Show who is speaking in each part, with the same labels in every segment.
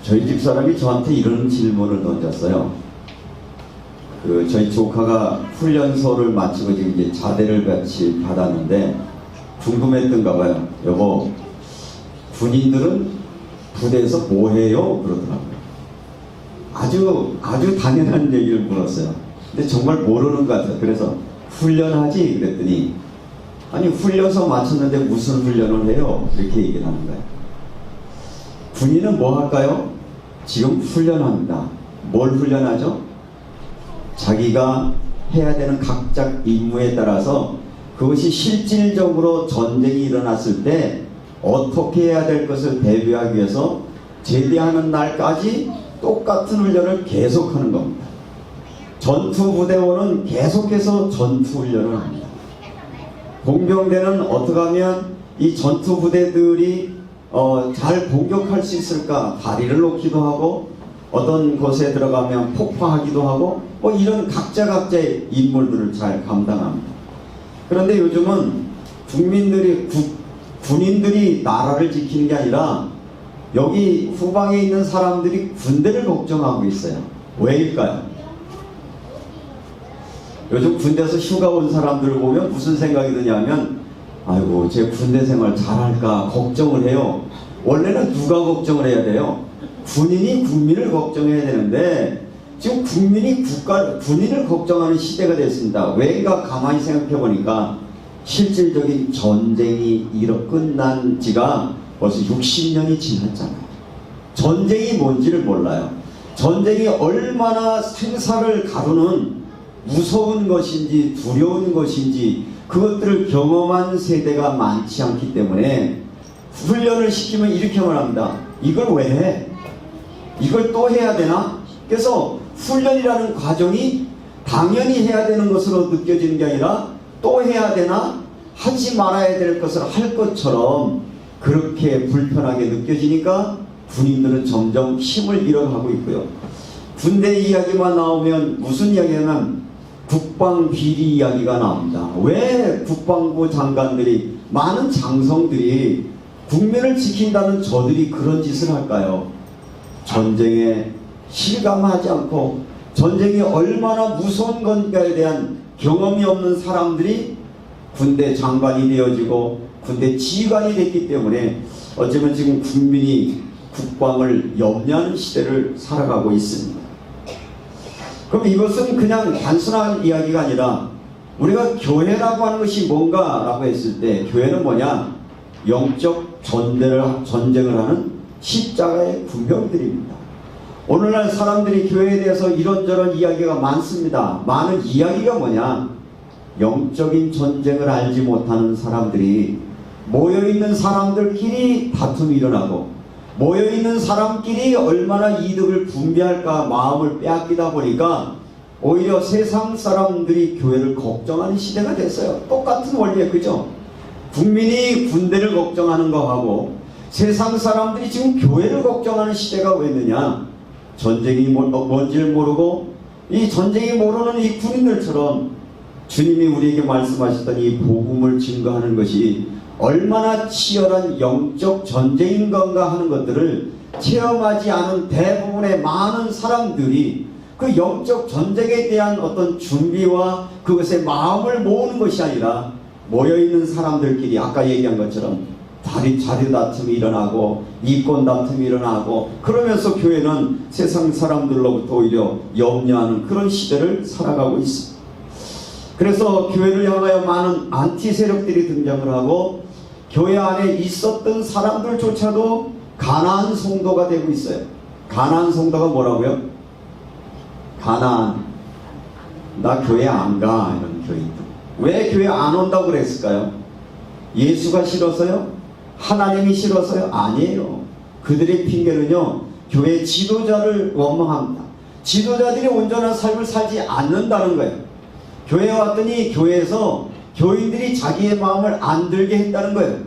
Speaker 1: 저희 집 사람이 저한테 이런 질문을 던졌어요. 저희 조카가 훈련소를 마치고 지금 이제 자대를 같이 받았는데 궁금했던가 봐요. 여보, 군인들은 부대에서 뭐 해요? 그러더라고요. 아주 당연한 얘기를 물었어요. 근데 정말 모르는 것 같아요. 그래서 훈련하지? 그랬더니 아니 훈련소 마쳤는데 무슨 훈련을 해요? 이렇게 얘기를 하는 거예요. 군인은 뭐 할까요? 지금 훈련합니다. 뭘 훈련하죠? 자기가 해야 되는 각자 임무에 따라서 그것이 실질적으로 전쟁이 일어났을 때 어떻게 해야 될 것을 대비하기 위해서 제대하는 날까지 똑같은 훈련을 계속하는 겁니다. 전투부대원은 계속해서 전투훈련을 합니다. 공병대는 어떻게 하면 이 전투부대들이 잘 공격할 수 있을까? 다리를 놓기도 하고 어떤 곳에 들어가면 폭파하기도 하고 뭐 이런 각자의 임무들을 잘 감당합니다. 그런데 요즘은 군인들이 나라를 지키는 게 아니라 여기 후방에 있는 사람들이 군대를 걱정하고 있어요. 왜일까요? 요즘 군대에서 휴가 온 사람들을 보면 무슨 생각이 드냐면 아이고 제 군대 생활 잘할까 걱정을 해요. 원래는 누가 걱정을 해야 돼요? 군인이 국민을 걱정해야 되는데 지금 군인이 군인을 걱정하는 시대가 됐습니다. 왜인가 가만히 생각해 보니까 실질적인 전쟁이 끝난 지가 벌써 60년이 지났잖아요. 전쟁이 뭔지를 몰라요. 전쟁이 얼마나 생사를 가루는 무서운 것인지 두려운 것인지 그것들을 경험한 세대가 많지 않기 때문에 훈련을 시키면 이렇게 말합니다. 이걸 왜 해? 이걸 또 해야 되나? 그래서 훈련이라는 과정이 당연히 해야 되는 것으로 느껴지는 게 아니라 또 해야 되나? 하지 말아야 될 것을 할 것처럼 그렇게 불편하게 느껴지니까 군인들은 점점 힘을 잃어가고 있고요. 군대 이야기만 나오면 무슨 이야기냐면 국방비리 이야기가 나옵니다. 왜 국방부 장관들이 많은 장성들이 국민을 지킨다는 저들이 그런 짓을 할까요? 전쟁에 실감하지 않고 전쟁이 얼마나 무서운 건가에 대한 경험이 없는 사람들이 군대 장관이 되어지고 군대 지휘관이 됐기 때문에 어쩌면 지금 국민이 국방을 염려하는 시대를 살아가고 있습니다. 그럼 이것은 그냥 단순한 이야기가 아니라 우리가 교회라고 하는 것이 뭔가라고 했을 때 교회는 뭐냐? 영적 전쟁을 하는 십자가의 군병들입니다. 오늘날 사람들이 교회에 대해서 이런저런 이야기가 많습니다. 많은 이야기가 뭐냐? 영적인 전쟁을 알지 못하는 사람들이 모여있는 사람들끼리 다툼이 일어나고 모여있는 사람끼리 얼마나 이득을 분배할까 마음을 빼앗기다 보니까 오히려 세상 사람들이 교회를 걱정하는 시대가 됐어요. 똑같은 원리에 그죠? 국민이 군대를 걱정하는 거하고 세상 사람들이 지금 교회를 걱정하는 시대가 왜 있느냐? 전쟁이 뭔지를 모르고 이 전쟁이 모르는 이 군인들처럼 주님이 우리에게 말씀하셨던 이 복음을 증거하는 것이 얼마나 치열한 영적 전쟁인 건가 하는 것들을 체험하지 않은 대부분의 많은 사람들이 그 영적 전쟁에 대한 어떤 준비와 그것의 마음을 모으는 것이 아니라 모여있는 사람들끼리 아까 얘기한 것처럼 자리 다툼이 일어나고 이권 다툼이 일어나고 그러면서 교회는 세상 사람들로부터 오히려 염려하는 그런 시대를 살아가고 있습니다. 그래서 교회를 향하여 많은 안티 세력들이 등장을 하고 교회 안에 있었던 사람들조차도 가나안 성도가 되고 있어요. 가나안 성도가 뭐라고요? 가나안 나 교회 안 가 이런 교인들. 왜 교회 안 온다고 그랬을까요? 예수가 싫어서요? 하나님이 싫어서요? 아니에요. 그들의 핑계는요 교회 지도자를 원망합니다. 지도자들이 온전한 삶을 살지 않는다는 거예요. 교회에 왔더니 교회에서 교인들이 자기의 마음을 안 들게 했다는 거예요.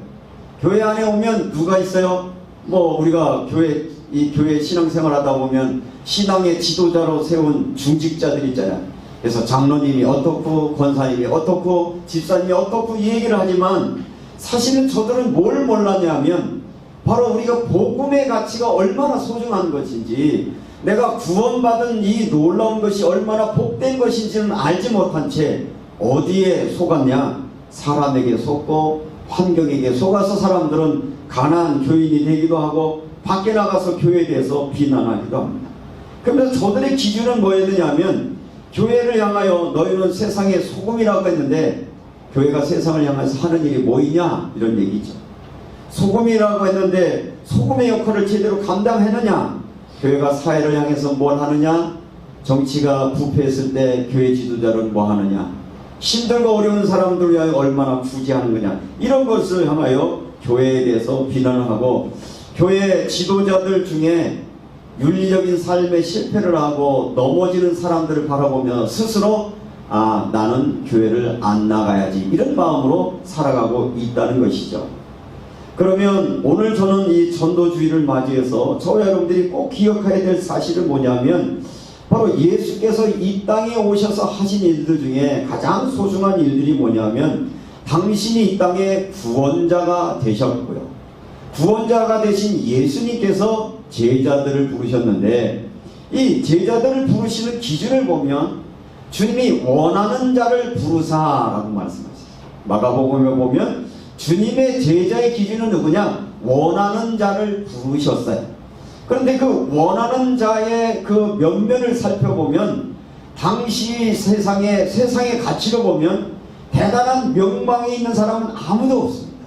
Speaker 1: 교회 안에 오면 누가 있어요? 우리가 교회 신앙생활 하다 보면 신앙의 지도자로 세운 중직자들 있잖아요. 그래서 장로님이 어떻고 권사님이 어떻고 집사님이 어떻고 이 얘기를 하지만 사실은 저들은 뭘 몰랐냐면 바로 우리가 복음의 가치가 얼마나 소중한 것인지, 내가 구원받은 이 놀라운 것이 얼마나 복된 것인지는 알지 못한 채 어디에 속았냐? 사람에게 속고 환경에게 속아서 사람들은 가난한 교인이 되기도 하고 밖에 나가서 교회에 대해서 비난하기도 합니다. 그러면서 저들의 기준은 뭐였느냐면, 교회를 향하여 너희는 세상의 소금이라고 했는데 교회가 세상을 향해서 하는 일이 뭐이냐? 이런 얘기죠. 소금이라고 했는데 소금의 역할을 제대로 감당했느냐? 교회가 사회를 향해서 뭘 하느냐? 정치가 부패했을 때 교회 지도자는 뭐 하느냐? 힘들고 어려운 사람들을 위하여 얼마나 구제하는 거냐? 이런 것을 향하여 교회에 대해서 비난을 하고, 교회 지도자들 중에 윤리적인 삶에 실패를 하고 넘어지는 사람들을 바라보며 스스로 나는 교회를 안 나가야지, 이런 마음으로 살아가고 있다는 것이죠. 그러면 오늘 저는 이 전도주의를 맞이해서 저와 여러분들이 꼭 기억해야 될 사실은 뭐냐면, 바로 예수께서 이 땅에 오셔서 하신 일들 중에 가장 소중한 일들이 뭐냐면, 당신이 이 땅에 구원자가 되셨고요, 구원자가 되신 예수님께서 제자들을 부르셨는데, 이 제자들을 부르시는 기준을 보면 주님이 원하는 자를 부르사라고 말씀하셨어요. 마가복음에 보면 주님의 제자의 기준은 누구냐? 원하는 자를 부르셨어요. 그런데 그 원하는 자의 그 면면을 살펴보면, 당시 세상의 가치로 보면 대단한 명망에 있는 사람은 아무도 없습니다.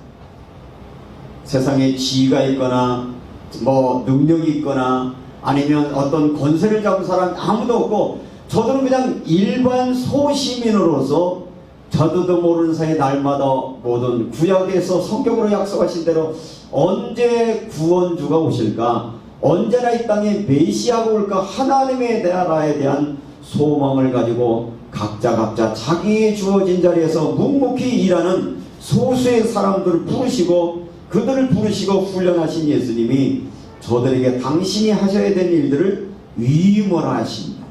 Speaker 1: 세상에 지위가 있거나 능력이 있거나 아니면 어떤 권세를 잡은 사람이 아무도 없고, 저들은 그냥 일반 소시민으로서 저도 모르는 사이 날마다 모든 구약에서 성경으로 약속하신 대로 언제 구원주가 오실까, 언제나 이 땅에 메시아가 올까, 하나님의 나라에 대한 소망을 가지고 각자 자기의 주어진 자리에서 묵묵히 일하는 소수의 사람들을 부르시고, 그들을 부르시고 훈련하신 예수님이 저들에게 당신이 하셔야 될 일들을 위임을 하십니다.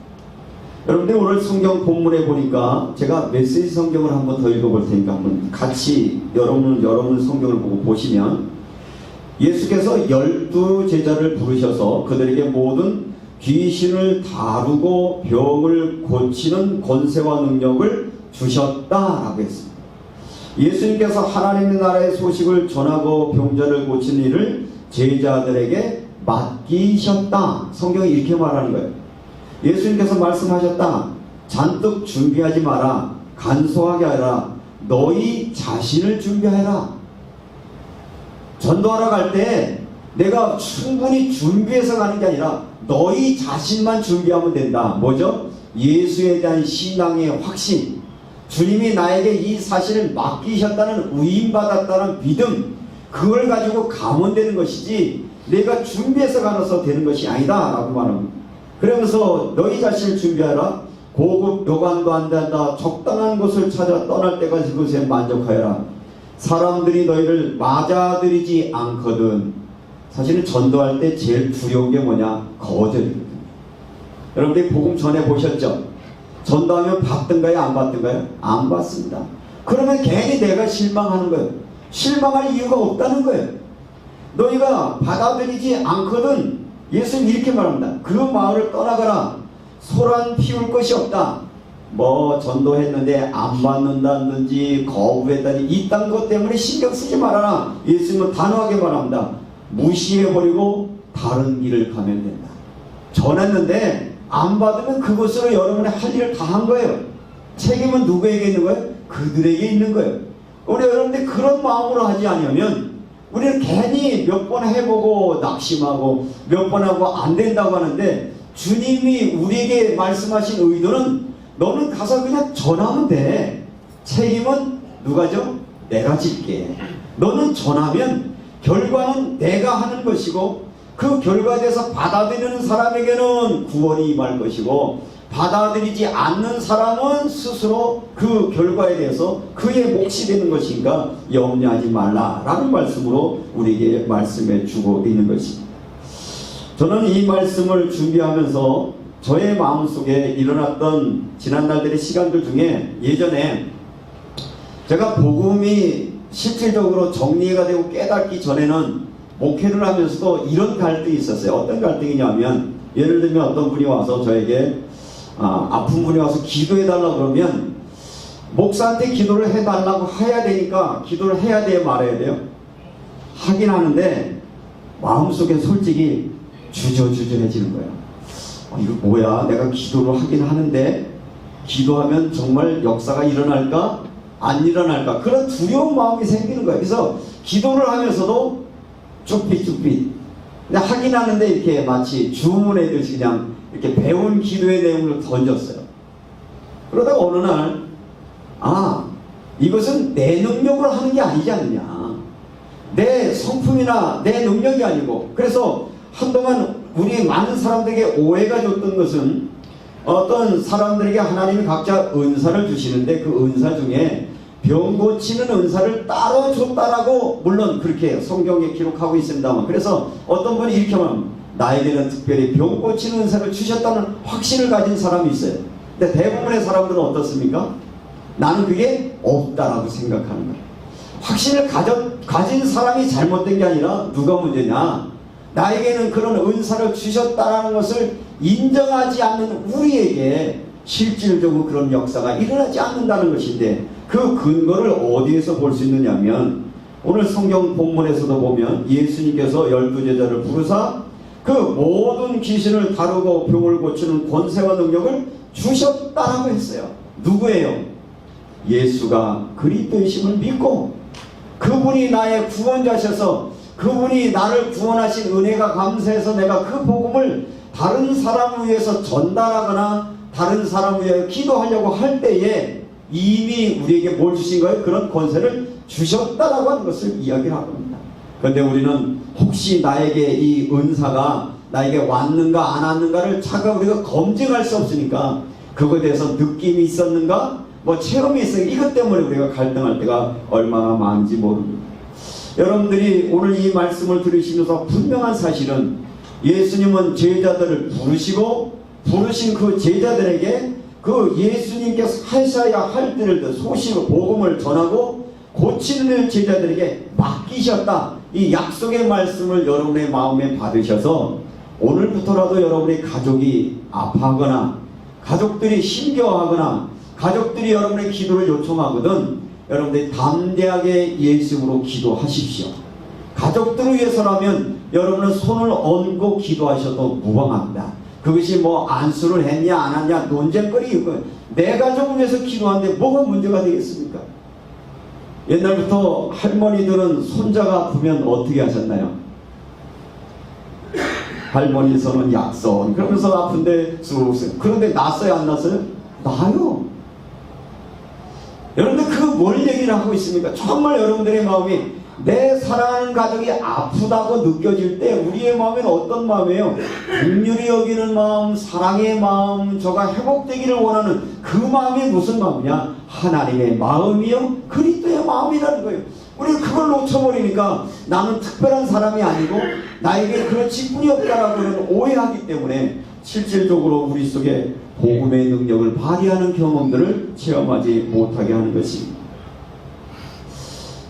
Speaker 1: 여러분들 오늘 성경 본문에 보니까 제가 메시지 성경을 한번 더 읽어볼 테니까 한번 같이 여러분 성경을 보고 보시면, 예수께서 12 제자를 부르셔서 그들에게 모든 귀신을 다루고 병을 고치는 권세와 능력을 주셨다라고 했습니다. 예수님께서 하나님의 나라의 소식을 전하고 병자를 고치는 일을 제자들에게 맡기셨다. 성경이 이렇게 말하는 거예요. 예수님께서 말씀하셨다. 잔뜩 준비하지 마라. 간소하게 하라. 너희 자신을 준비하라. 전도하러 갈 때 내가 충분히 준비해서 가는 게 아니라 너희 자신만 준비하면 된다. 뭐죠? 예수에 대한 신앙의 확신, 주님이 나에게 이 사실을 맡기셨다는, 위임받았다는 믿음, 그걸 가지고 가면 되는 것이지 내가 준비해서 가서 되는 것이 아니다 라고 말합니다. 그러면서 너희 자신을 준비하라. 고급 요관도 안 된다. 적당한 곳을 찾아 떠날 때까지 그것에 만족하여라. 사람들이 너희를 맞아들이지 않거든. 사실은 전도할 때 제일 두려운 게 뭐냐? 거절이거든요. 여러분들이 복음 전해 보셨죠? 전도하면 받든가요? 안 받든가요? 안 받습니다. 그러면 괜히 내가 실망하는 거예요. 실망할 이유가 없다는 거예요. 너희가 받아들이지 않거든. 예수님 이렇게 말합니다. 그 마을을 떠나가라. 소란 피울 것이 없다. 전도했는데 안 받는다든지 거부했다든지 이딴 것 때문에 신경 쓰지 말아라. 예수님은 단호하게 말합니다. 무시해버리고 다른 길을 가면 된다. 전했는데 안 받으면 그것으로 여러분의 할 일을 다 한 거예요. 책임은 누구에게 있는 거예요? 그들에게 있는 거예요. 우리 여러분들 그런 마음으로 하지 않으면 우리는 괜히 몇 번 해보고 낙심하고 몇 번 하고 안 된다고 하는데, 주님이 우리에게 말씀하신 의도는 너는 가서 그냥 전하면 돼. 책임은 누가죠? 내가 질게. 너는 전하면 결과는 내가 하는 것이고, 그 결과에 대해서 받아들이는 사람에게는 구원이 임할 것이고, 받아들이지 않는 사람은 스스로 그 결과에 대해서 그의 몫이 되는 것인가 염려하지 말라라는 말씀으로 우리에게 말씀해 주고 있는 것입니다. 저는 이 말씀을 준비하면서 저의 마음속에 일어났던 지난날들의 시간들 중에, 예전에 제가 복음이 실질적으로 정리가 되고 깨닫기 전에는 목회를 하면서도 이런 갈등이 있었어요. 어떤 갈등이냐면, 예를 들면 어떤 분이 와서 저에게 아픈 분이 와서 기도해달라고 그러면 목사한테 기도를 해달라고 해야 되니까 기도를 해야 돼요, 말아야 돼요? 하긴 하는데 마음속에 솔직히 주저주저해지는 거예요. 이거 뭐야, 내가 기도를 하긴 하는데 기도하면 정말 역사가 일어날까 안 일어날까, 그런 두려운 마음이 생기는 거예요. 그래서 기도를 하면서도 쭈삣쭈삣 그냥 하긴 하는데 이렇게 마치 주문해듯이 그냥 이렇게 배운 기도의 내용을 던졌어요. 그러다가 어느 날 이것은 내 능력으로 하는 게 아니지 않느냐, 내 성품이나 내 능력이 아니고. 그래서 한동안 우리 많은 사람들에게 오해가 줬던 것은, 어떤 사람들에게 하나님이 각자 은사를 주시는데 그 은사 중에 병 고치는 은사를 따로 줬다라고 물론 그렇게 성경에 기록하고 있습니다만, 그래서 어떤 분이 이렇게 하면 나에게는 특별히 병 고치는 은사를 주셨다는 확신을 가진 사람이 있어요. 근데 대부분의 사람들은 어떻습니까? 나는 그게 없다라고 생각하는 거예요. 확신을 가진 사람이 잘못된 게 아니라 누가 문제냐, 나에게는 그런 은사를 주셨다는 것을 인정하지 않는 우리에게 실질적으로 그런 역사가 일어나지 않는다는 것인데, 그 근거를 어디에서 볼 수 있느냐면, 오늘 성경 본문에서도 보면 예수님께서 12제자를 부르사 그 모든 귀신을 다루고 병을 고치는 권세와 능력을 주셨다라고 했어요. 누구예요? 예수가 그리스도이심을 믿고, 그분이 나의 구원자셔서 그분이 나를 구원하신 은혜가 감사해서 내가 그 복음을 다른 사람을 위해서 전달하거나 다른 사람을 위해 기도하려고 할 때에 이미 우리에게 뭘 주신 거예요? 그런 권세를 주셨다라고 하는 것을 이야기를 합니다. 그런데 우리는 혹시 나에게 이 은사가 나에게 왔는가 안 왔는가를 차가 우리가 검증할 수 없으니까, 그거에 대해서 느낌이 있었는가 체험이 있었는가, 이것 때문에 우리가 갈등할 때가 얼마나 많은지 모릅니다. 여러분들이 오늘 이 말씀을 들으시면서 분명한 사실은, 예수님은 제자들을 부르시고 부르신 그 제자들에게 그 예수님께서 하셔야 할 일을, 소식을, 복음을 전하고 고치는 제자들에게 맡기셨다. 이 약속의 말씀을 여러분의 마음에 받으셔서 오늘부터라도 여러분의 가족이 아파하거나 가족들이 힘겨워하거나 가족들이 여러분의 기도를 요청하거든 여러분들이 담대하게 예수님으로 기도하십시오. 가족들을 위해서라면 여러분은 손을 얹고 기도하셔도 무방합니다. 그것이 안수를 했냐 안 했냐 논쟁거리이고, 내 가족을 위해서 기도하는데 뭐가 문제가 되겠습니까? 옛날부터 할머니들은 손자가 아프면 어떻게 하셨나요? 할머니 손은 약손 그러면서 아픈데 쑥쑥. 그런데 났어요 안 났어요? 나요. 여러분들 그 뭘 얘기를 하고 있습니까? 정말 여러분들의 마음이 내 사랑하는 가족이 아프다고 느껴질 때 우리의 마음에는 어떤 마음이에요? 긍휼히 여기는 마음, 사랑의 마음, 저가 회복되기를 원하는 그 마음이 무슨 마음이냐? 하나님의 마음이요? 그리스도의 마음이라는 거예요. 우리가 그걸 놓쳐버리니까 나는 특별한 사람이 아니고 나에게 그런 직분이 없다라고 오해하기 때문에 실질적으로 우리 속에 복음의 능력을 발휘하는 경험들을 체험하지 못하게 하는 것입니다.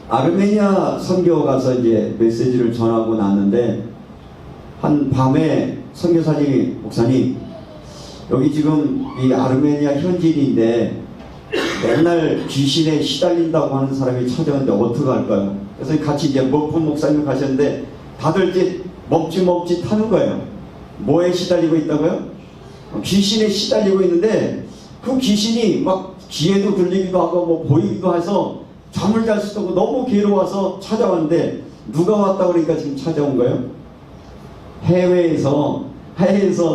Speaker 1: 아르메니아 선교 가서 이제 메시지를 전하고 났는데, 한 밤에 선교사님이, 목사님 여기 지금 이 아르메니아 현지인인데 맨날 귀신에 시달린다고 하는 사람이 찾아오는데 어떻게 할까요? 그래서 같이 이제 먹분 목사님 가셨는데 다들 이제 먹지 타는 거예요. 뭐에 시달리고 있다고요? 귀신에 시달리고 있는데 그 귀신이 막 귀에도 들리기도 하고 보이기도 해서 잠을 잘 수도 없고 너무 괴로워서 찾아왔는데, 누가 왔다 그러니까 지금 찾아온 거예요? 해외에서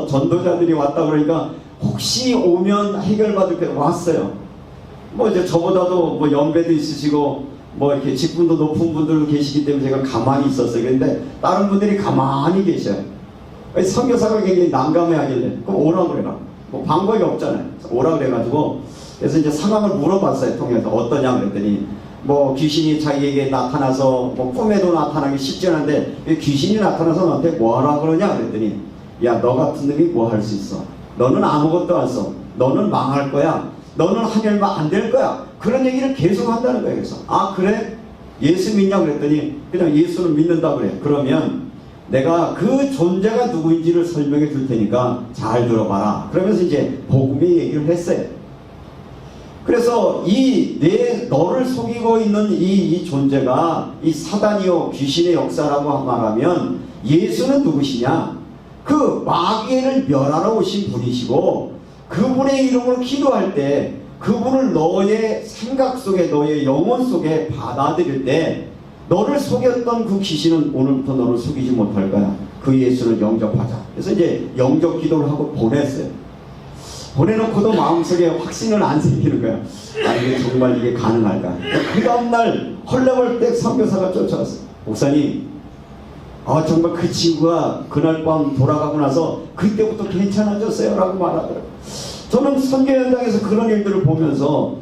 Speaker 1: 전도자들이 왔다 그러니까 혹시 오면 해결받을 때 왔어요. 이제 저보다도 연배도 있으시고 이렇게 직분도 높은 분들도 계시기 때문에 제가 가만히 있었어요. 그런데 다른 분들이 가만히 계셔요. 선교사가 굉장히 난감해하길래 그럼 오라 그래라. 방법이 없잖아요. 오라 그래가지고 그래서 이제 상황을 물어봤어요. 통해서 어떠냐 그랬더니 귀신이 자기에게 나타나서 꿈에도 나타나기 쉽지 않은데 귀신이 나타나서 너한테 뭐하라 그러냐 그랬더니, 야 너 같은 놈이 뭐 할 수 있어? 너는 아무것도 안 써. 너는 망할 거야. 너는 하늘만 안 될 거야. 그런 얘기를 계속 한다는 거예요. 그래서 그래? 예수 믿냐 그랬더니 그냥 예수는 믿는다 그래. 그러면 내가 그 존재가 누구인지를 설명해 줄 테니까 잘 들어봐라. 그러면서 이제 복음의 얘기를 했어요. 그래서 너를 속이고 있는 이 존재가 이 사단이요 귀신의 역사라고 말하면 예수는 누구시냐? 그 마귀를 멸하러 오신 분이시고 그분의 이름으로 기도할 때 그분을 너의 생각 속에 너의 영혼 속에 받아들일 때 너를 속였던 그 귀신은 오늘부터 너를 속이지 못할 거야. 그 예수를 영접하자. 그래서 이제 영접 기도를 하고 보냈어요. 보내놓고도 마음속에 확신을 안 생기는 거야. 아, 이게 정말 이게 가능할까? 그 다음날 헐레벌떡 선교사가 쫓아왔어요. 목사님, 정말 그 친구가 그날 밤 돌아가고 나서 그때부터 괜찮아졌어요 라고 말하더라고요. 저는 선교 현장에서 그런 일들을 보면서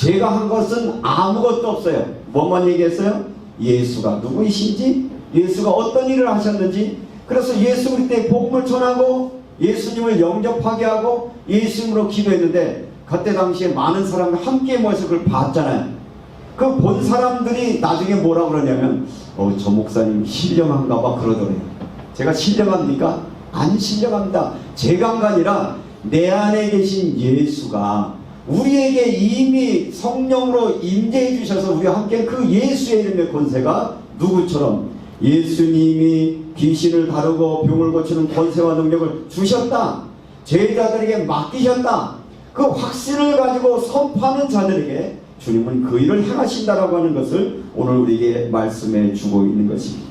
Speaker 1: 제가 한 것은 아무것도 없어요. 뭐만 얘기했어요? 예수가 누구이신지, 예수가 어떤 일을 하셨는지. 그래서 예수 그리스도의 복음을 전하고 예수님을 영접하게 하고 예수님으로 기도했는데 그때 당시에 많은 사람들이 함께 모여서 그걸 봤잖아요. 그 본 사람들이 나중에 뭐라고 그러냐면 저 목사님 신령한가 봐 그러더래요. 제가 신령합니까? 안 신령합니다. 제가 한 게 아니라 내 안에 계신 예수가 우리에게 이미 성령으로 임재해 주셔서 우리와 함께 그 예수의 이름의 권세가 누구처럼 예수님이 귀신을 다루고 병을 고치는 권세와 능력을 주셨다. 제자들에게 맡기셨다. 그 확신을 가지고 선포하는 자들에게 주님은 그 일을 행하신다라고 하는 것을 오늘 우리에게 말씀해 주고 있는 것입니다.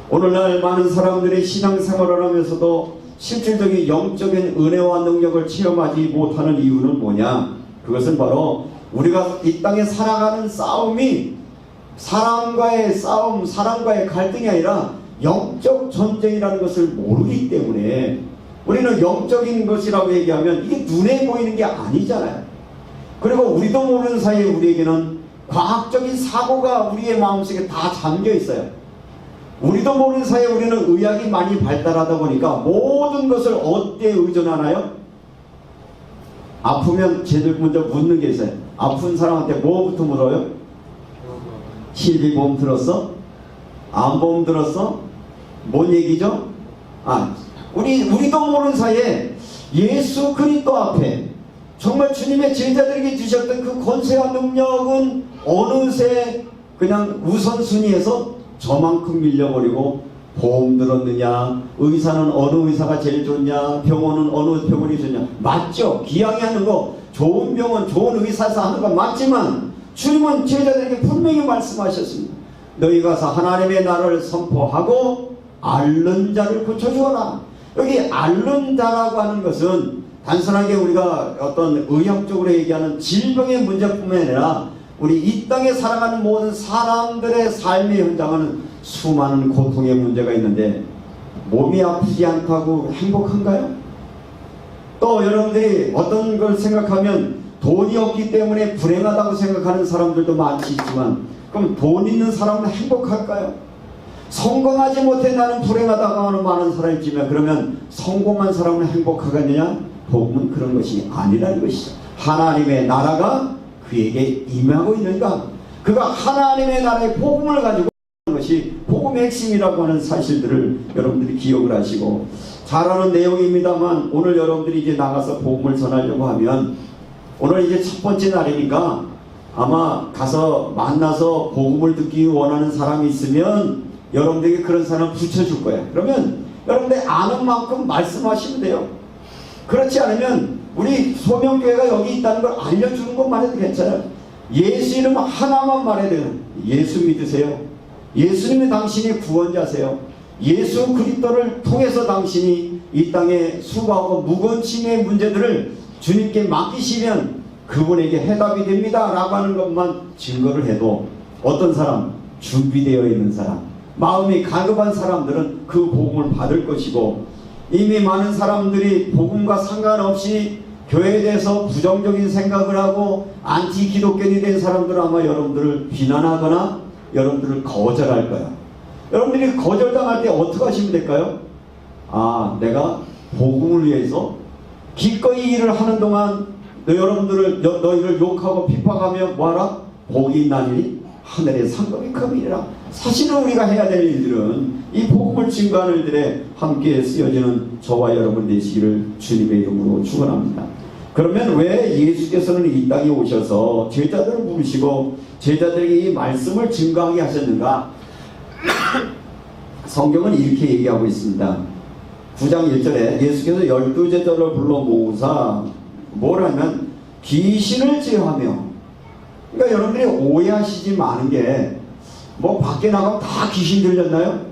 Speaker 1: 오늘날 많은 사람들이 신앙생활을 하면서도 실질적인 영적인 은혜와 능력을 체험하지 못하는 이유는 뭐냐? 그것은 바로 우리가 이 땅에 살아가는 싸움이 사람과의 싸움, 사람과의 갈등이 아니라 영적 전쟁이라는 것을 모르기 때문에 우리는 영적인 것이라고 얘기하면 이게 눈에 보이는 게 아니잖아요. 그리고 우리도 모르는 사이에 우리에게는 과학적인 사고가 우리의 마음속에 다 잠겨 있어요. 우리도 모르는 사이에 우리는 의학이 많이 발달하다 보니까 모든 것을 어디에 의존하나요? 아프면 제일 먼저 묻는 게 있어요. 아픈 사람한테 뭐부터 물어요? 실비보험 들었어? 암보험 들었어? 뭔 얘기죠? 우리도 모르는 사이에 예수 그리스도 앞에 정말 주님의 제자들에게 주셨던 그 권세와 능력은 어느새 그냥 우선순위에서 저만큼 밀려버리고 보험 들었느냐, 의사는 어느 의사가 제일 좋냐, 병원은 어느 병원이 좋냐. 맞죠? 기왕에 하는 거 좋은 병원, 좋은 의사에서 하는 거 맞지만 주님은 제자들에게 분명히 말씀하셨습니다. 너희 가서 하나님의 나라를 선포하고 앓는 자를 고쳐주어라. 여기 앓는 자라고 하는 것은 단순하게 우리가 어떤 의학적으로 얘기하는 질병의 문제뿐만 아니라 우리 이 땅에 살아가는 모든 사람들의 삶의 현장은 수많은 고통의 문제가 있는데 몸이 아프지 않다고 행복한가요? 또 여러분들이 어떤 걸 생각하면 돈이 없기 때문에 불행하다고 생각하는 사람들도 많지 있지만 그럼 돈 있는 사람은 행복할까요? 성공하지 못해 나는 불행하다고 하는 많은 사람이 있지만 그러면 성공한 사람은 행복하겠느냐? 복음은 그런 것이 아니라는 것이죠. 하나님의 나라가 그에게 임하고 있는가? 그가 하나님의 나라의 복음을 가지고 있는 것이 복음의 핵심이라고 하는 사실들을 여러분들이 기억을 하시고 잘 아는 내용입니다만 오늘 여러분들이 이제 나가서 복음을 전하려고 하면 오늘 이제 첫 번째 날이니까 아마 가서 만나서 복음을 듣기 원하는 사람이 있으면 여러분들에게 그런 사람 붙여줄 거예요. 그러면 여러분들 아는 만큼 말씀하시면 돼요. 그렇지 않으면 우리 소명교회가 여기 있다는 걸 알려주는 것만 해도 괜찮아요. 예수 이름 하나만 말해야 돼요. 예수 믿으세요. 예수님이 당신이 구원자세요. 예수 그리스도를 통해서 당신이 이 땅에 수고하고 무거운 짐의 문제들을 주님께 맡기시면 그분에게 해답이 됩니다 라고 하는 것만 증거를 해도 어떤 사람, 준비되어 있는 사람, 마음이 가급한 사람들은 그 복음을 받을 것이고 이미 많은 사람들이 복음과 상관없이 교회에 대해서 부정적인 생각을 하고 안티 기독교인이 된 사람들은 아마 여러분들을 비난하거나 여러분들을 거절할 거야. 여러분들이 거절당할 때 어떻게 하시면 될까요? 내가 복음을 위해서 기꺼이 일을 하는 동안 너희를 욕하고 핍박하며 뭐하라? 복이 있나니 하늘의 상급이 큼이니라. 사실은 우리가 해야 될 일들은 이 복음을 증거하는 일들에 함께 쓰여지는 저와 여러분 되시기를 주님의 이름으로 축원합니다. 그러면 왜 예수께서는 이 땅에 오셔서 제자들을 부르시고 제자들에게 이 말씀을 증거하게 하셨는가? 성경은 이렇게 얘기하고 있습니다. 9장 1절에 예수께서 12제자를 불러 모으사 뭐라면 귀신을 제어하며, 그러니까 여러분들이 오해하시지 마는 게 뭐 밖에 나가면 다 귀신 들렸나요?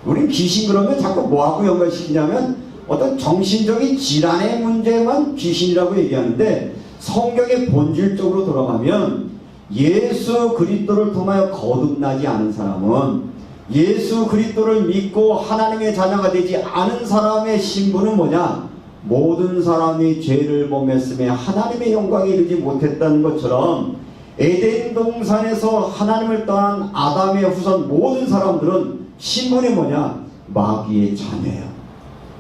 Speaker 1: 우린 귀신 그러면 자꾸 뭐하고 연관시키냐면 어떤 정신적인 질환의 문제만 귀신이라고 얘기하는데, 성경의 본질적으로 돌아가면 예수 그리스도를 통하여 거듭나지 않은 사람은, 예수 그리스도를 믿고 하나님의 자녀가 되지 않은 사람의 신분은 뭐냐? 모든 사람이 죄를 범했음에 하나님의 영광에 이르지 못했다는 것처럼 에덴 동산에서 하나님을 떠난 아담의 후손 모든 사람들은 신분이 뭐냐? 마귀의 자녀예요.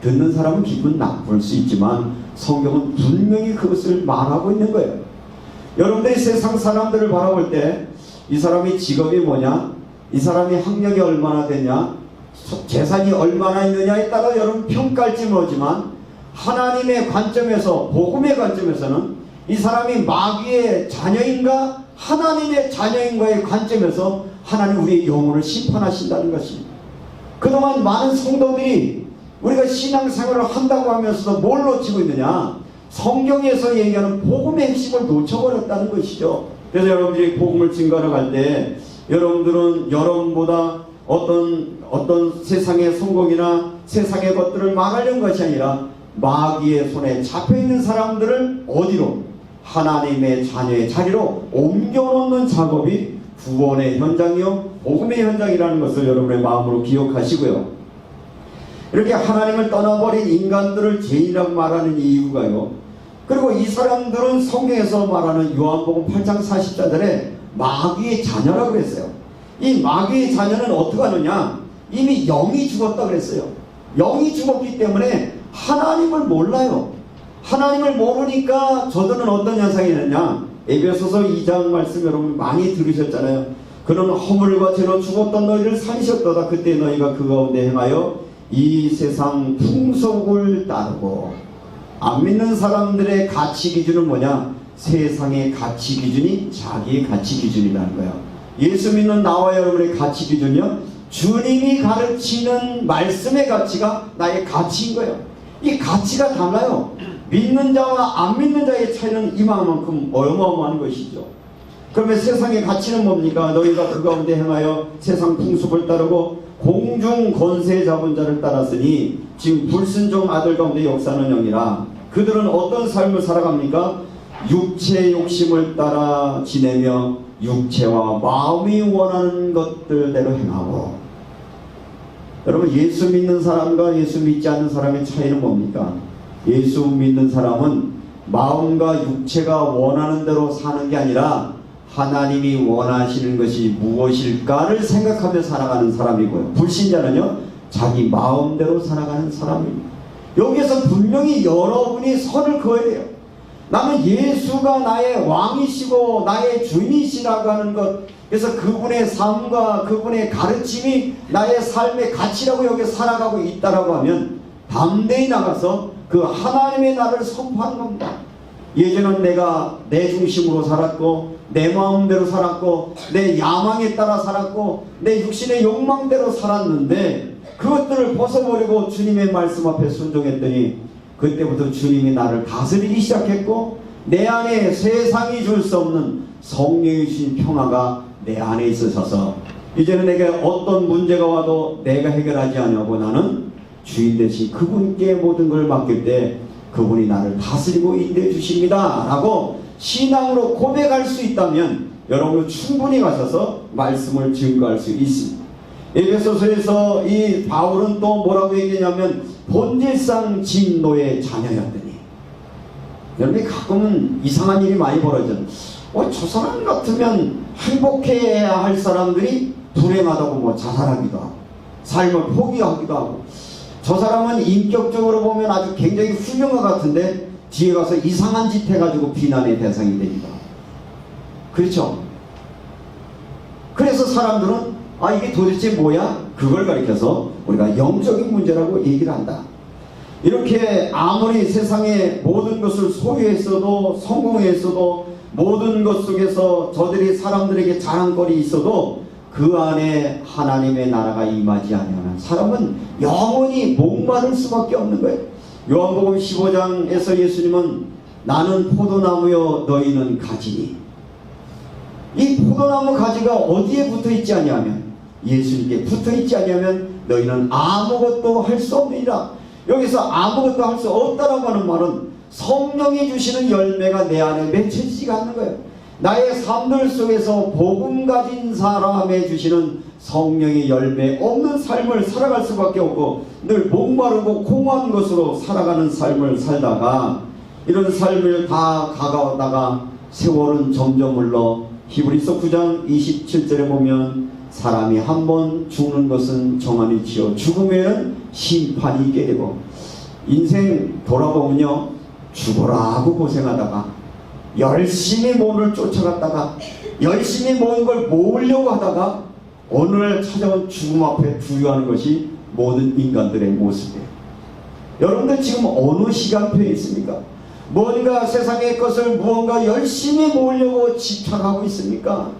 Speaker 1: 듣는 사람은 기분 나쁠 수 있지만 성경은 분명히 그것을 말하고 있는 거예요. 여러분들이 세상 사람들을 바라볼 때 이 사람이 직업이 뭐냐? 이 사람이 학력이 얼마나 되냐? 재산이 얼마나 있느냐에 따라 여러분 평가할지 모르지만, 하나님의 관점에서, 복음의 관점에서는 이 사람이 마귀의 자녀인가 하나님의 자녀인가의 관점에서 하나님 우리의 영혼을 심판하신다는 것입니다. 그동안 많은 성도들이 우리가 신앙생활을 한다고 하면서도 뭘 놓치고 있느냐? 성경에서 얘기하는 복음의 핵심을 놓쳐버렸다는 것이죠. 그래서 여러분들이 복음을 증거하러 갈 때 여러분들은 여러분보다 어떤 세상의 성공이나 세상의 것들을 말하려는 것이 아니라 마귀의 손에 잡혀있는 사람들을 어디로? 하나님의 자녀의 자리로 옮겨놓는 작업이 구원의 현장이요 복음의 현장이라는 것을 여러분의 마음으로 기억하시고요. 이렇게 하나님을 떠나버린 인간들을 죄인이라고 말하는 이유가요, 그리고 이 사람들은 성경에서 말하는 요한복음 8장 40절에 마귀의 자녀라고 그랬어요. 이 마귀의 자녀는 어떻게 하느냐? 이미 영이 죽었다 그랬어요. 영이 죽었기 때문에 하나님을 몰라요. 하나님을 모르니까 저들은 어떤 현상이 있느냐? 에베소서 2장 말씀 여러분 많이 들으셨잖아요. 그는 허물과 죄로 죽었던 너희를 살리셨도다. 그때 너희가 그 가운데 행하여 이 세상 풍속을 따르고. 안 믿는 사람들의 가치 기준은 뭐냐? 세상의 가치 기준이 자기의 가치 기준이라는 거예요. 예수 믿는 나와 여러분의 가치 기준이요, 주님이 가르치는 말씀의 가치가 나의 가치인 거예요. 이 가치가 달라요. 믿는 자와 안 믿는 자의 차이는 이만큼 어마어마한 것이죠. 그러면 세상의 가치는 뭡니까? 너희가 그 가운데 행하여 세상 풍습을 따르고 공중 권세 잡은 자를 따랐으니 지금 불순종 아들 가운데 역사하는 영이라. 그들은 어떤 삶을 살아갑니까? 육체의 욕심을 따라 지내며 육체와 마음이 원하는 것들대로 행하고. 여러분, 예수 믿는 사람과 예수 믿지 않는 사람의 차이는 뭡니까? 예수 믿는 사람은 마음과 육체가 원하는 대로 사는 게 아니라 하나님이 원하시는 것이 무엇일까를 생각하며 살아가는 사람이고요. 불신자는요, 자기 마음대로 살아가는 사람입니다. 여기에서 분명히 여러분이 선을 그어야 돼요. 나는 예수가 나의 왕이시고 나의 주인이시라고 하는 것, 그래서 그분의 삶과 그분의 가르침이 나의 삶의 가치라고 여기 살아가고 있다라고 하면 담대히 나가서 그 하나님의 나를 선포하는 겁니다. 예전은 내가 내 중심으로 살았고 내 마음대로 살았고 내 야망에 따라 살았고 내 육신의 욕망대로 살았는데, 그것들을 벗어버리고 주님의 말씀 앞에 순종했더니 그때부터 주님이 나를 다스리기 시작했고, 내 안에 세상이 줄 수 없는 성령이 주신 평화가 내 안에 있으셔서 이제는 내게 어떤 문제가 와도 내가 해결하지 않냐고 나는 주인 대신 그분께 모든 걸 맡길 때 그분이 나를 다스리고 인도해 주십니다 라고 신앙으로 고백할 수 있다면 여러분은 충분히 가셔서 말씀을 증거할 수 있습니다. 에베소서에서 이 바울은 또 뭐라고 얘기하냐면 본질상 진노의 자녀였더니. 여러분이 가끔은 이상한 일이 많이 벌어져요. 저 사람 같으면 행복해야 할 사람들이 불행하다고 뭐 자살하기도 하고 삶을 포기하기도 하고, 저 사람은 인격적으로 보면 아주 굉장히 훌륭한 것 같은데 뒤에 가서 이상한 짓 해가지고 비난의 대상이 됩니다. 그렇죠? 그래서 사람들은 이게 도대체 뭐야? 그걸 가리켜서 우리가 영적인 문제라고 얘기를 한다. 이렇게 아무리 세상의 모든 것을 소유했어도 성공했어도 모든 것 속에서 저들이 사람들에게 자랑거리 있어도 그 안에 하나님의 나라가 임하지 않으면 사람은 영원히 목마를 수밖에 없는 거예요. 요한복음 15장에서 예수님은 나는 포도나무여 너희는 가지니, 이 포도나무 가지가 어디에 붙어있지 아니하면, 예수님께 붙어있지 아니하면 너희는 아무것도 할 수 없느니라. 여기서 아무것도 할 수 없다라고 하는 말은 성령이 주시는 열매가 내 안에 맺혀지지가 않는 거예요. 나의 삶들 속에서 복음 가진 사람에 주시는 성령의 열매 없는 삶을 살아갈 수밖에 없고 늘 목마르고 공허한 것으로 살아가는 삶을 살다가 이런 삶을 다 가까웠다가 세월은 점점 흘러 히브리서 9장 27절에 보면 사람이 한 번 죽는 것은 정한이지요 죽음에는 심판이 있게 되고, 인생 돌아보면요, 죽어라 하고 고생하다가 열심히 몸을 쫓아갔다가 열심히 모든 걸 모으려고 하다가 오늘 찾아온 죽음 앞에 두려워하는 것이 모든 인간들의 모습이에요. 여러분들 지금 어느 시간표에 있습니까? 뭔가 세상의 것을 무언가 열심히 모으려고 집착하고 있습니까?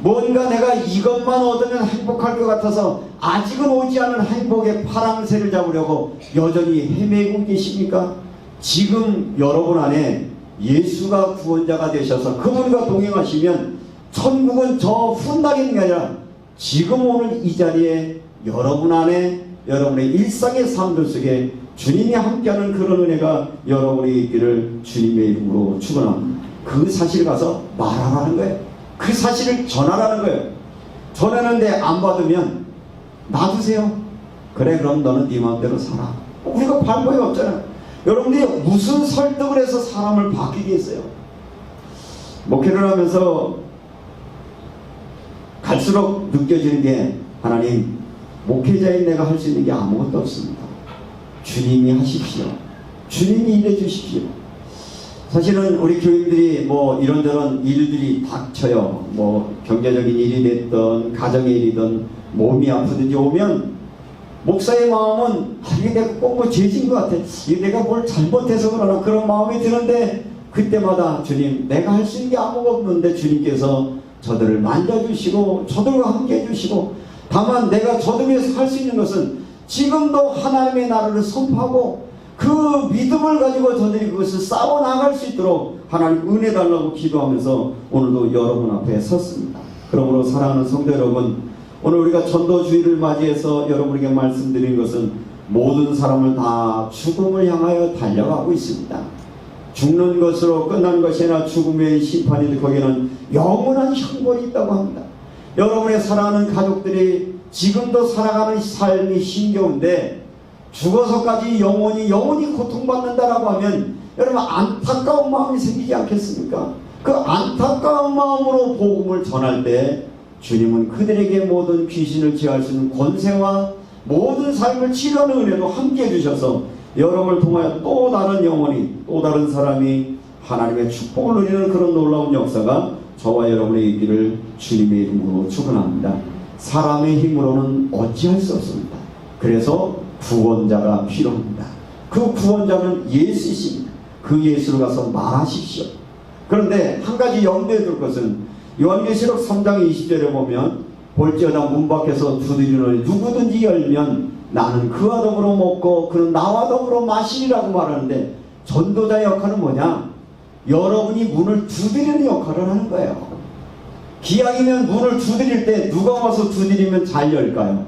Speaker 1: 뭔가 내가 이것만 얻으면 행복할 것 같아서 아직은 오지 않은 행복의 파랑새를 잡으려고 여전히 헤매고 계십니까? 지금 여러분 안에 예수가 구원자가 되셔서 그분과 동행하시면 천국은 저 훗날이 있는 게 아니라 지금 오늘 이 자리에 여러분 안에 여러분의 일상의 삶들 속에 주님이 함께하는 그런 은혜가 여러분에 있기를 주님의 이름으로 축원합니다. 그 사실을 가서 말하라는 거예요. 그 사실을 전하라는 거예요. 전하는데 안 받으면 놔두세요. 그래, 그럼 너는 네 마음대로 살아. 우리가 방법이 없잖아요. 여러분들이 무슨 설득을 해서 사람을 바뀌게 했어요? 목회를 하면서 갈수록 느껴지는 게, 하나님, 목회자인 내가 할 수 있는 게 아무것도 없습니다. 주님이 하십시오. 주님이 일해 주십시오. 사실은 우리 교인들이 뭐 이런저런 일들이 닥쳐요. 뭐 경제적인 일이 됐든 가정의 일이든 몸이 아프든지 오면 목사의 마음은 이게 내가 꼭 뭐 죄진 것 같아. 이게 내가 뭘 잘못해서 그러나 그런 마음이 드는데, 그때마다 주님, 내가 할 수 있는 게 아무것도 없는데 주님께서 저들을 만져주시고 저들과 함께 해주시고, 다만 내가 저들 위해서 할 수 있는 것은 지금도 하나님의 나라를 선포하고 그 믿음을 가지고 저들이 그것을 싸워나갈 수 있도록 하나님 은혜 달라고 기도하면서 오늘도 여러분 앞에 섰습니다. 그러므로 사랑하는 성도 여러분, 오늘 우리가 전도주의를 맞이해서 여러분에게 말씀드린 것은 모든 사람을 다 죽음을 향하여 달려가고 있습니다. 죽는 것으로 끝난 것이 아니라 죽음의 심판이, 거기에는 영원한 형벌이 있다고 합니다. 여러분의 사랑하는 가족들이 지금도 살아가는 삶이 힘겨운데 죽어서까지 영원히 고통받는다라고 하면 여러분 안타까운 마음이 생기지 않겠습니까? 그 안타까운 마음으로 복음을 전할 때 주님은 그들에게 모든 귀신을 제어할 수 있는 권세와 모든 삶을 치료하는 은혜도 함께 해주셔서 여러분을 통하여 또 다른 영혼이, 또 다른 사람이 하나님의 축복을 누리는 그런 놀라운 역사가 저와 여러분의 있기를 주님의 이름으로 축원합니다. 사람의 힘으로는 어찌할 수 없습니다. 그래서 구원자가 필요합니다. 그 구원자는 예수이십니다. 그 예수를 가서 말하십시오. 그런데 한 가지 염두에 둘 것은 요한계시록 3장 20절에 보면 볼지어다 문 밖에서 두드리노니 누구든지 열면 나는 그와 더불어 먹고 그는 나와 더불어 마시리라고 말하는데, 전도자의 역할은 뭐냐? 여러분이 문을 두드리는 역할을 하는 거예요. 기왕이면 문을 두드릴 때 누가 와서 두드리면 잘 열까요?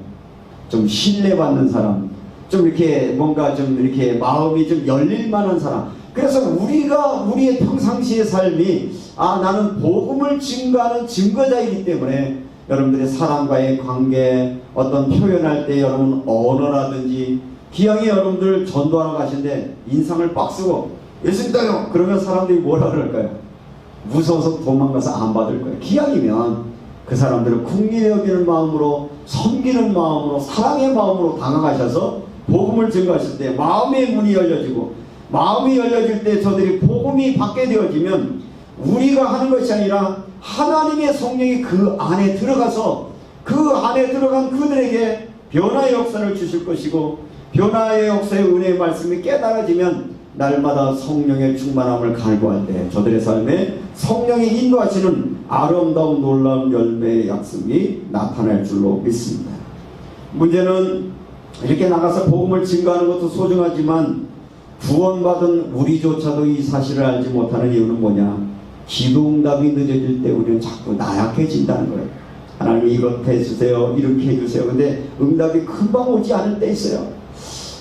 Speaker 1: 좀 신뢰받는 사람, 좀 이렇게 뭔가 좀 이렇게 마음이 좀 열릴 만한 사람. 그래서 우리가 우리의 평상시의 삶이 나는 복음을 증거하는 증거자이기 때문에 여러분들의 사람과의 관계, 어떤 표현할 때 여러분 언어라든지, 기왕에 여러분들 전도하러 가시는데 인상을 빡 쓰고 예수님다요 그러면 사람들이 뭐라 그럴까요? 무서워서 도망가서 안 받을 거예요. 기왕이면 그 사람들을 긍휼히 여기는 마음으로, 섬기는 마음으로, 사랑의 마음으로 다가가셔서 복음을 증거하실 때 마음의 문이 열려지고, 마음이 열려질 때 저들이 복음이 받게 되어지면 우리가 하는 것이 아니라 하나님의 성령이 그 안에 들어가서 그 안에 들어간 그들에게 변화의 역사를 주실 것이고, 변화의 역사의 은혜의 말씀이 깨달아지면 날마다 성령의 충만함을 갈구할 때 저들의 삶에 성령이 인도하시는 아름다운 놀라운 열매의 약속이 나타날 줄로 믿습니다. 문제는 이렇게 나가서 복음을 증거하는 것도 소중하지만 구원받은 우리조차도 이 사실을 알지 못하는 이유는 뭐냐? 기도응답이 늦어질 때 우리는 자꾸 나약해진다는 거예요. 하나님 이것 해주세요, 이렇게 해주세요. 근데 응답이 금방 오지 않을 때 있어요.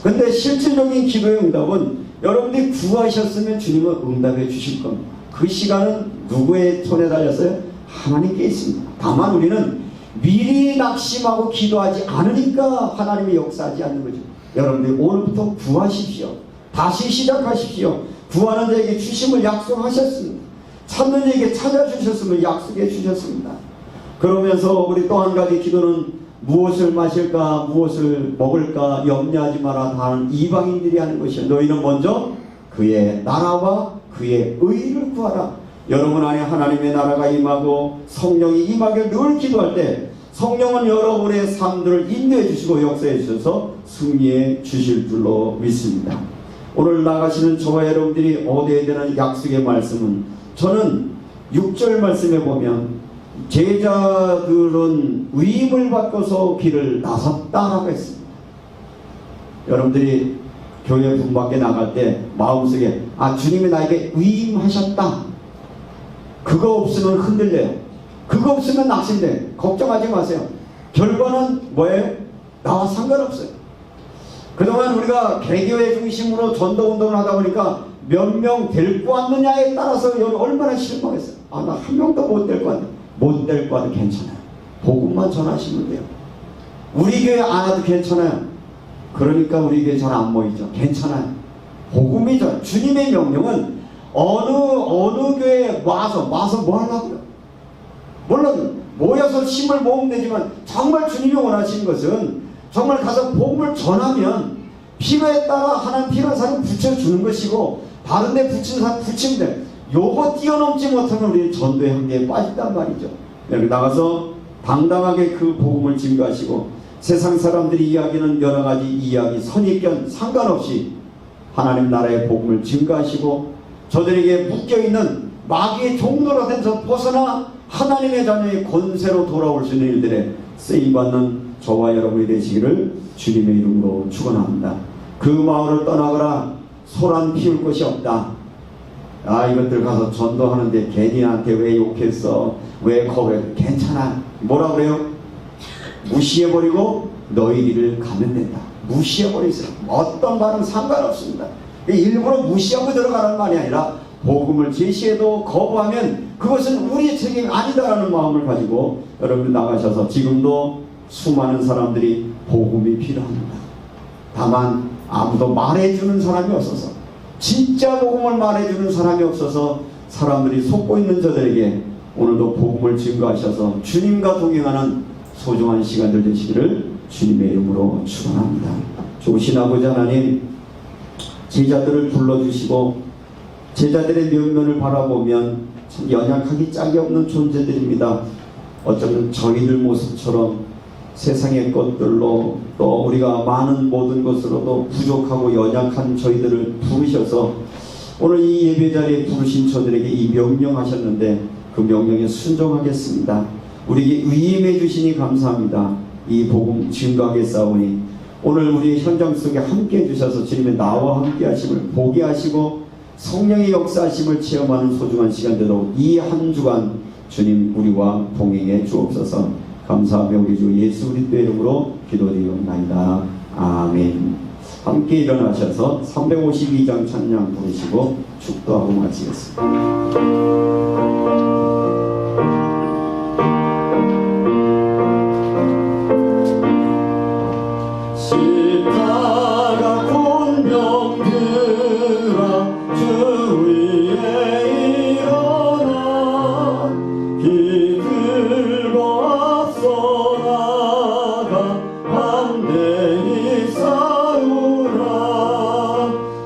Speaker 1: 근데 실질적인 기도의 응답은 여러분들이 구하셨으면 주님은 응답해 주실 겁니다. 그 시간은 누구의 손에 달렸어요? 하나님께 있습니다. 다만 우리는 미리 낙심하고 기도하지 않으니까 하나님이 역사하지 않는 거죠. 여러분들이 오늘부터 구하십시오. 다시 시작하십시오. 구하는 자에게 주심을 약속하셨습니다. 찾는 자에게 찾아주셨음을 약속해 주셨습니다. 그러면서 우리 또 한 가지 기도는 무엇을 마실까 무엇을 먹을까 염려하지 마라 다는 이방인들이 하는 것이야. 너희는 먼저 그의 나라와 그의 의를 구하라. 여러분 안에 하나님의 나라가 임하고 성령이 임하길 늘 기도할 때 성령은 여러분의 삶들을 인도해 주시고 역사해 주셔서 승리해 주실 줄로 믿습니다. 오늘 나가시는 저와 여러분들이 얻어야 되는 약속의 말씀은, 저는 6절 말씀에 보면 제자들은 위임을 받고서 길을 나섰다라고 했습니다. 여러분들이 교회 문 밖에 나갈 때 마음속에 주님이 나에게 위임하셨다, 그거 없으면 흔들려요. 그거 없으면 낙심돼요. 걱정하지 마세요. 결과는 뭐예요? 나와 상관없어요. 그동안 우리가 개교회 중심으로 전도운동을 하다 보니까 몇 명 데리고 왔느냐에 따라서 여러분 얼마나 실망했어요. 나 한 명도 못 데리고 왔네. 못 데리고 와도 괜찮아요. 복음만 전하시면 돼요. 우리 교회 안 와도 괜찮아요. 그러니까 우리 교회 잘 안 모이죠. 괜찮아요. 복음이죠. 주님의 명령은 어느 교회에 와서 뭐 하려고요? 물론 모여서 힘을 모으면 되지만 정말 주님이 원하시는 것은 정말 가서 복음을 전하면 필요에 따라 하나님 필요한 사람 붙여주는 것이고, 다른 데 붙이는 사람 붙이면 돼. 요거 뛰어넘지 못하면 우리 전도의 한계에 빠진단 말이죠. 여기 나가서 당당하게 그 복음을 증거하시고, 세상 사람들이 이야기하는 여러 가지 이야기 선입견 상관없이 하나님 나라의 복음을 증거하시고, 저들에게 묶여있는 마귀의 종로로 된서 벗어나 하나님의 자녀의 권세로 돌아올 수 있는 일들에 쓰임받는 저와 여러분이 되시기를 주님의 이름으로 축원합니다. 그 마을을 떠나거라. 소란 피울 곳이 없다. 이것들 가서 전도하는데 괜히 나한테 왜 욕했어, 왜 거부했어. 괜찮아. 뭐라 그래요? 무시해버리고 너희 길을 가면 된다. 무시해버리세요. 어떤 말은 상관없습니다. 일부러 무시하고 들어가는 말이 아니라 복음을 제시해도 거부하면 그것은 우리의 책임이 아니다라는 마음을 가지고 여러분 나가셔서, 지금도 수많은 사람들이 복음이 필요합니다. 다만 아무도 말해주는 사람이 없어서, 진짜 복음을 말해주는 사람이 없어서 사람들이 속고 있는 저들에게 오늘도 복음을 증거하셔서 주님과 동행하는 소중한 시간들 되시기를 주님의 이름으로 축원합니다. 좋으신 아버지 하나님, 제자들을 불러주시고 제자들의 면면을 바라보면 참 연약하기 짝이 없는 존재들입니다. 어쩌면 저희들 모습처럼 세상의 것들로 또 우리가 많은 모든 것으로도 부족하고 연약한 저희들을 부르셔서 오늘 이 예배자리에 부르신 저들에게 이 명령하셨는데 그 명령에 순종하겠습니다. 우리에게 위임해 주시니 감사합니다. 이 복음 증거하겠사오니 오늘 우리 현장 속에 함께 해주셔서 주님의 나와 함께 하심을 보게 하시고 성령의 역사하심을 체험하는 소중한 시간 되도록 이 한 주간 주님 우리와 동행해 주옵소서. 감사하며 우리 주 예수 그리스도의 이름으로 기도드리옵나이다. 아멘. 함께 일어나셔서 352장 찬양 부르시고 축도하고 마치겠습니다.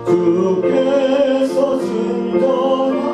Speaker 2: 주께서 순전하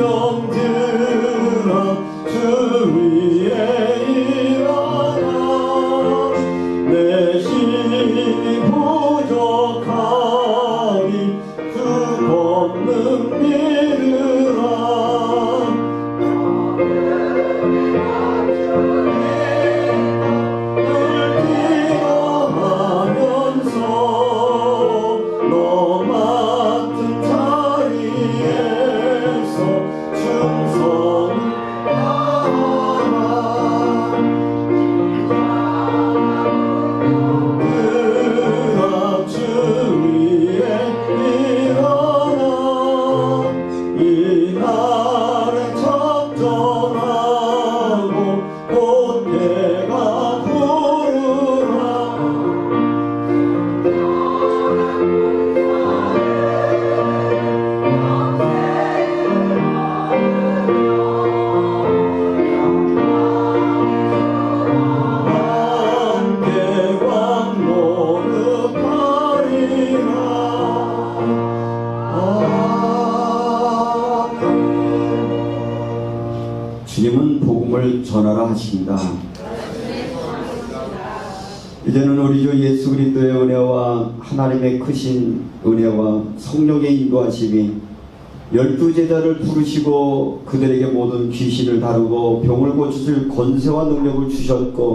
Speaker 1: 영들아 주 위에 일어나 내 힘이 부족하니 주 권능 믿으라 너 맡은 자리에서 충성하라 그라 주 위에 일어나 이 날에 적절하고 곧해가 부르라 주님은 복음을 전하라 하십니다. 이제는 우리 주 예수 그리스도의 은혜와 하나님의 크신 은혜와 성령의 인도하심이 12제자를 부르시고 그들에게 모든 귀신을 다루고 병을 고치실 권세와 능력을 주셨고